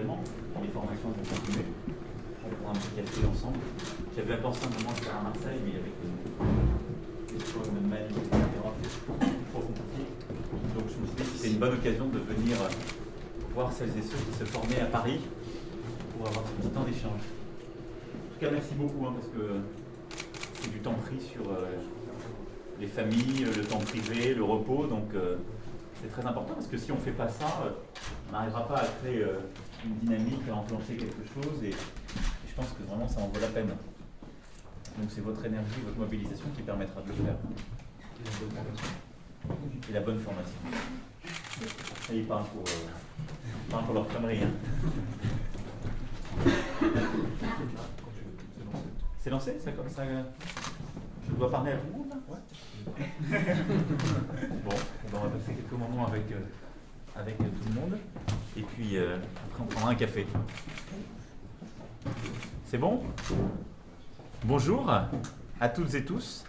également. Les formations vont continuer. On prend un petit café ensemble. J'avais pensé un moment de faire à Marseille, mais avec les problèmes de Mali, etc., trop compliqué. Donc je me suis dit que c'était une bonne occasion de venir voir celles et ceux qui se formaient à Paris pour avoir ce petit temps d'échange. En tout cas, merci beaucoup, parce que c'est du temps pris sur les familles, le temps privé, le repos. Donc c'est très important, parce que si on ne fait pas ça, on n'arrivera pas à créer une dynamique, à enclencher quelque chose. Et je pense que vraiment, ça en vaut la peine. Donc c'est votre énergie, votre mobilisation qui permettra de le faire. Et la bonne formation. Ça y est, pas pour leur connerie. C'est lancé, ça, comme ça. Je dois parler à tout le monde, là? Ouais. Bon, on va passer quelques moments avec tout le monde. Et puis, après, on prendra un café. C'est bon? Bonjour à toutes et tous.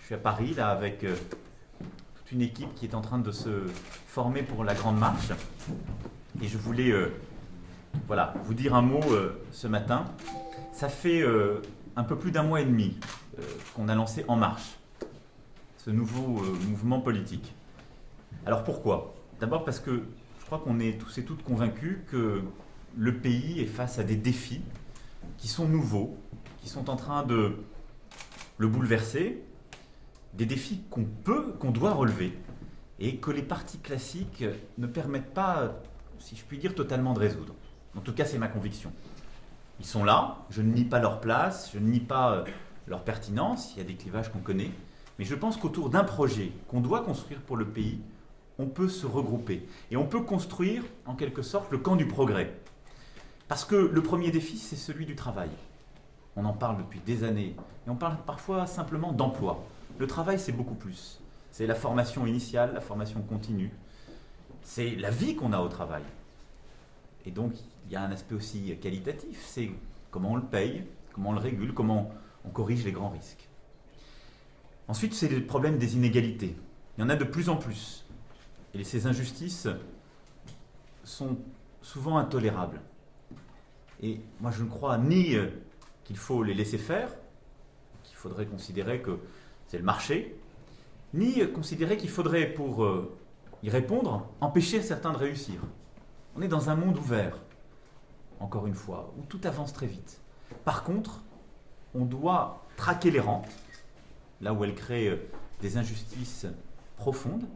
Je suis à Paris, là, avec toute une équipe qui est en train de se former pour la Grande Marche. Et je voulais vous dire un mot ce matin. Ça fait un peu plus d'un mois et demi qu'on a lancé En Marche, ce nouveau mouvement politique. Alors pourquoi? D'abord parce que je crois qu'on est tous et toutes convaincus que le pays est face à des défis qui sont nouveaux, qui sont en train de le bouleverser, des défis qu'on doit relever et que les partis classiques ne permettent pas, si je puis dire, totalement de résoudre. En tout cas, c'est ma conviction. Ils sont là, je ne nie pas leur place, je ne nie pas leur pertinence, il y a des clivages qu'on connaît, mais je pense qu'autour d'un projet qu'on doit construire pour le pays, on peut se regrouper et on peut construire en quelque sorte le camp du progrès. Parce que le premier défi, c'est celui du travail. On en parle depuis des années et on parle parfois simplement d'emploi. Le travail, c'est beaucoup plus. C'est la formation initiale, la formation continue, c'est la vie qu'on a au travail. Et donc, il y a un aspect aussi qualitatif, c'est comment on le paye, comment on le régule, comment on corrige les grands risques. Ensuite, c'est le problème des inégalités. Il y en a de plus en plus. Et ces injustices sont souvent intolérables. Et moi, je ne crois ni qu'il faut les laisser faire, qu'il faudrait considérer que c'est le marché, ni considérer qu'il faudrait, pour y répondre, empêcher certains de réussir. On est dans un monde ouvert, encore une fois, où tout avance très vite. Par contre, on doit traquer les rentes, là où elles créent des injustices profondes,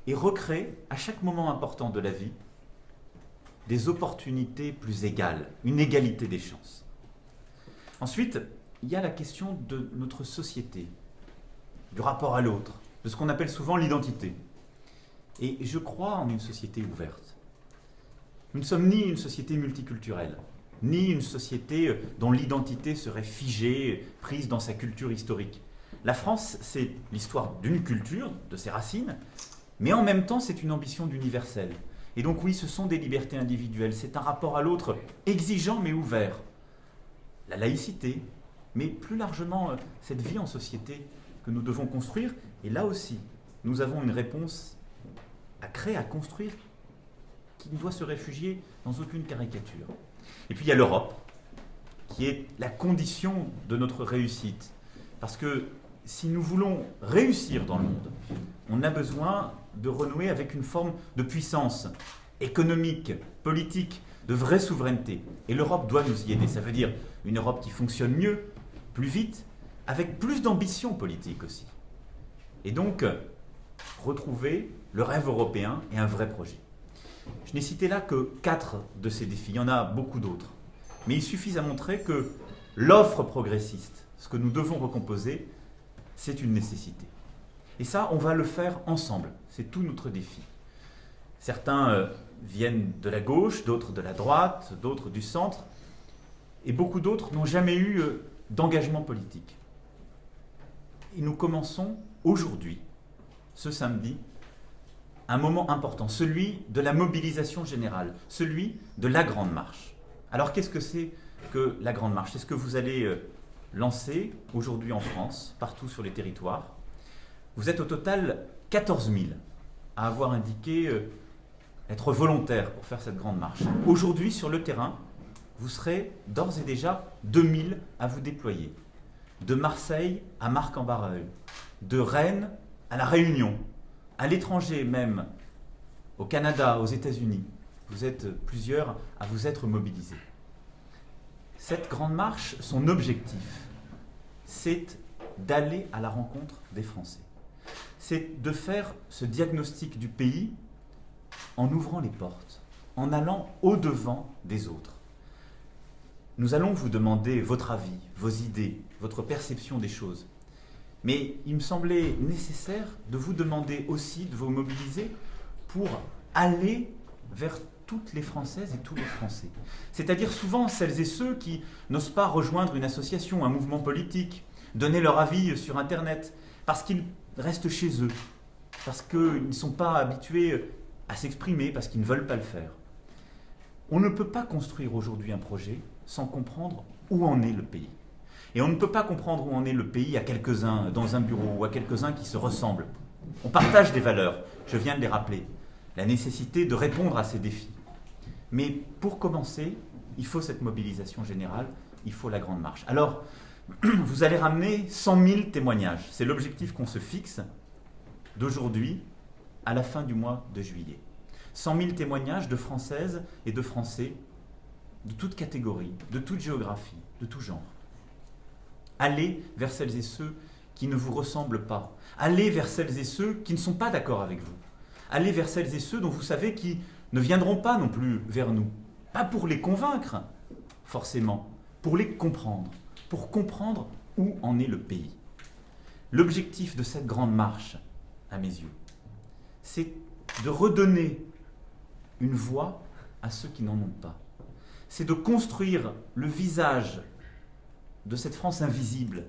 et recréer, à chaque moment important de la vie, des opportunités plus égales, une égalité des chances. Ensuite, il y a la question de notre société, du rapport à l'autre, de ce qu'on appelle souvent l'identité. Et je crois en une société ouverte. Nous ne sommes ni une société multiculturelle, ni une société dont l'identité serait figée, prise dans sa culture historique. La France, c'est l'histoire d'une culture, de ses racines, mais en même temps, c'est une ambition d'universel. Et donc oui, ce sont des libertés individuelles, c'est un rapport à l'autre exigeant mais ouvert. La laïcité, mais plus largement cette vie en société que nous devons construire. Et là aussi, nous avons une réponse à créer, à construire, qui ne doit se réfugier dans aucune caricature. Et puis il y a l'Europe, qui est la condition de notre réussite. Parce que si nous voulons réussir dans le monde, on a besoin de renouer avec une forme de puissance économique, politique, de vraie souveraineté. Et l'Europe doit nous y aider. Ça veut dire une Europe qui fonctionne mieux, plus vite, avec plus d'ambition politique aussi. Et donc, retrouver le rêve européen et un vrai projet. Je n'ai cité là que 4 de ces défis. Il y en a beaucoup d'autres. Mais il suffit à montrer que l'offre progressiste, ce que nous devons recomposer, c'est une nécessité. Et ça, on va le faire ensemble. C'est tout notre défi. Certains viennent de la gauche, d'autres de la droite, d'autres du centre. Et beaucoup d'autres n'ont jamais eu d'engagement politique. Et nous commençons aujourd'hui, ce samedi, un moment important, celui de la mobilisation générale, celui de la Grande Marche. Alors qu'est-ce que c'est que la Grande Marche? C'est ce que vous allez lancer aujourd'hui en France, partout sur les territoires. Vous êtes au total 14 000 à avoir indiqué être volontaire pour faire cette grande marche. Aujourd'hui, sur le terrain, vous serez d'ores et déjà 2000 à vous déployer. De Marseille à Marc-en-Barœul, de Rennes à La Réunion, à l'étranger même, au Canada, aux États-Unis. Vous êtes plusieurs à vous être mobilisés. Cette grande marche, son objectif, c'est d'aller à la rencontre des Français. C'est de faire ce diagnostic du pays en ouvrant les portes, en allant au-devant des autres. Nous allons vous demander votre avis, vos idées, votre perception des choses. Mais il me semblait nécessaire de vous demander aussi de vous mobiliser pour aller vers toutes les Françaises et tous les Français. C'est-à-dire souvent celles et ceux qui n'osent pas rejoindre une association, un mouvement politique, donner leur avis sur Internet, parce qu'ils restent chez eux, parce qu'ils ne sont pas habitués à s'exprimer, parce qu'ils ne veulent pas le faire. On ne peut pas construire aujourd'hui un projet sans comprendre où en est le pays. Et on ne peut pas comprendre où en est le pays à quelques-uns dans un bureau ou à quelques-uns qui se ressemblent. On partage des valeurs, je viens de les rappeler. La nécessité de répondre à ces défis. Mais pour commencer, il faut cette mobilisation générale, il faut la grande marche. Alors, vous allez ramener 100 000 témoignages. C'est l'objectif qu'on se fixe d'aujourd'hui à la fin du mois de juillet. 100 000 témoignages de Françaises et de Français de toute catégorie, de toute géographie, de tout genre. Allez vers celles et ceux qui ne vous ressemblent pas. Allez vers celles et ceux qui ne sont pas d'accord avec vous. Allez vers celles et ceux dont vous savez qui ne viendront pas non plus vers nous. Pas pour les convaincre, forcément, pour les comprendre. Pour comprendre où en est le pays. L'objectif de cette grande marche, à mes yeux, c'est de redonner une voix à ceux qui n'en ont pas. C'est de construire le visage de cette France invisible,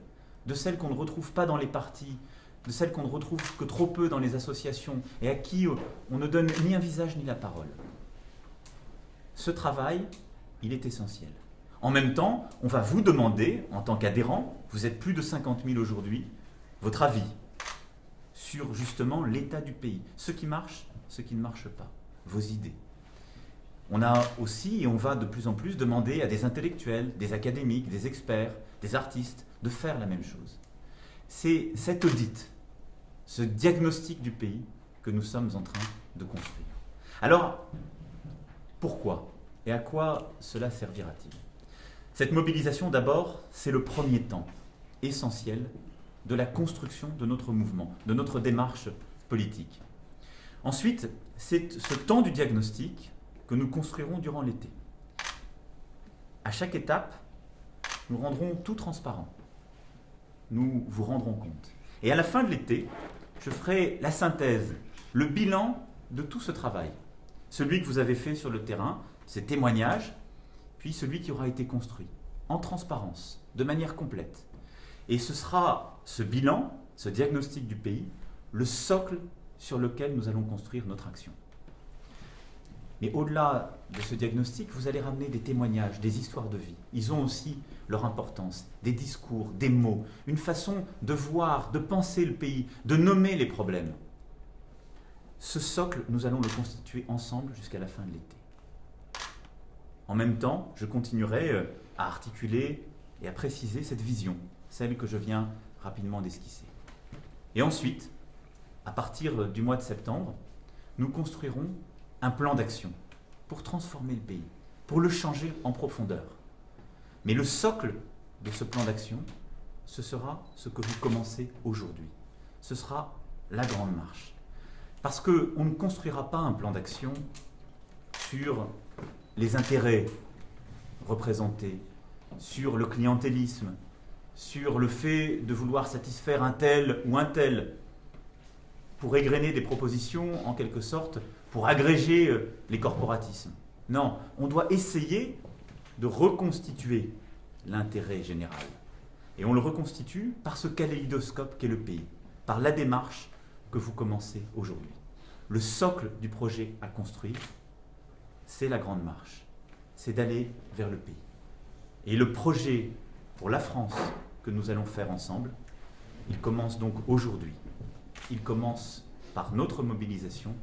de celle qu'on ne retrouve pas dans les partis, de celle qu'on ne retrouve que trop peu dans les associations et à qui on ne donne ni un visage ni la parole. Ce travail, il est essentiel. En même temps, on va vous demander, en tant qu'adhérent, vous êtes plus de 50 000 aujourd'hui, votre avis sur justement l'état du pays, ce qui marche, ce qui ne marche pas, vos idées. On a aussi, et on va de plus en plus demander à des intellectuels, des académiques, des experts, des artistes, de faire la même chose. C'est cet audit, ce diagnostic du pays que nous sommes en train de construire. Alors, pourquoi et à quoi cela servira-t-il ? Cette mobilisation, d'abord, c'est le premier temps essentiel de la construction de notre mouvement, de notre démarche politique. Ensuite, c'est ce temps du diagnostic que nous construirons durant l'été. À chaque étape, nous rendrons tout transparent. Nous vous rendrons compte. Et à la fin de l'été, je ferai la synthèse, le bilan de tout ce travail. Celui que vous avez fait sur le terrain, ces témoignages, puis celui qui aura été construit, en transparence, de manière complète. Et ce sera ce bilan, ce diagnostic du pays, le socle sur lequel nous allons construire notre action. Mais au-delà de ce diagnostic, vous allez ramener des témoignages, des histoires de vie. Ils ont aussi leur importance, des discours, des mots, une façon de voir, de penser le pays, de nommer les problèmes. Ce socle, nous allons le constituer ensemble jusqu'à la fin de l'été. En même temps, je continuerai à articuler et à préciser cette vision, celle que je viens rapidement d'esquisser. Et ensuite, à partir du mois de septembre, nous construirons un plan d'action pour transformer le pays, pour le changer en profondeur. Mais le socle de ce plan d'action, ce sera ce que vous commencez aujourd'hui. Ce sera la grande marche. Parce qu'on ne construira pas un plan d'action sur les intérêts représentés, sur le clientélisme, sur le fait de vouloir satisfaire un tel ou un tel, pour égrener des propositions, en quelque sorte, pour agréger les corporatismes. Non, on doit essayer de reconstituer l'intérêt général. Et on le reconstitue par ce kaléidoscope qu'est le pays, par la démarche que vous commencez aujourd'hui. Le socle du projet à construire, c'est la grande marche. C'est d'aller vers le pays. Et le projet pour la France que nous allons faire ensemble, il commence donc aujourd'hui. Il commence par notre mobilisation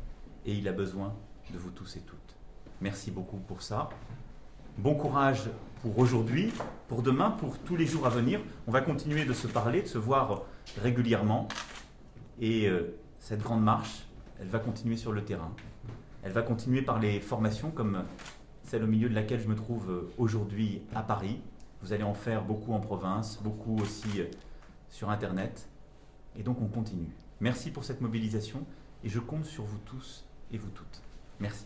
et il a besoin de vous tous et toutes. Merci beaucoup pour ça. Bon courage pour aujourd'hui, pour demain, pour tous les jours à venir. On va continuer de se parler, de se voir régulièrement. Et cette grande marche, elle va continuer sur le terrain. Elle va continuer par les formations comme celle au milieu de laquelle je me trouve aujourd'hui à Paris. Vous allez en faire beaucoup en province, beaucoup aussi sur Internet. Et donc on continue. Merci pour cette mobilisation et je compte sur vous tous et vous toutes. Merci.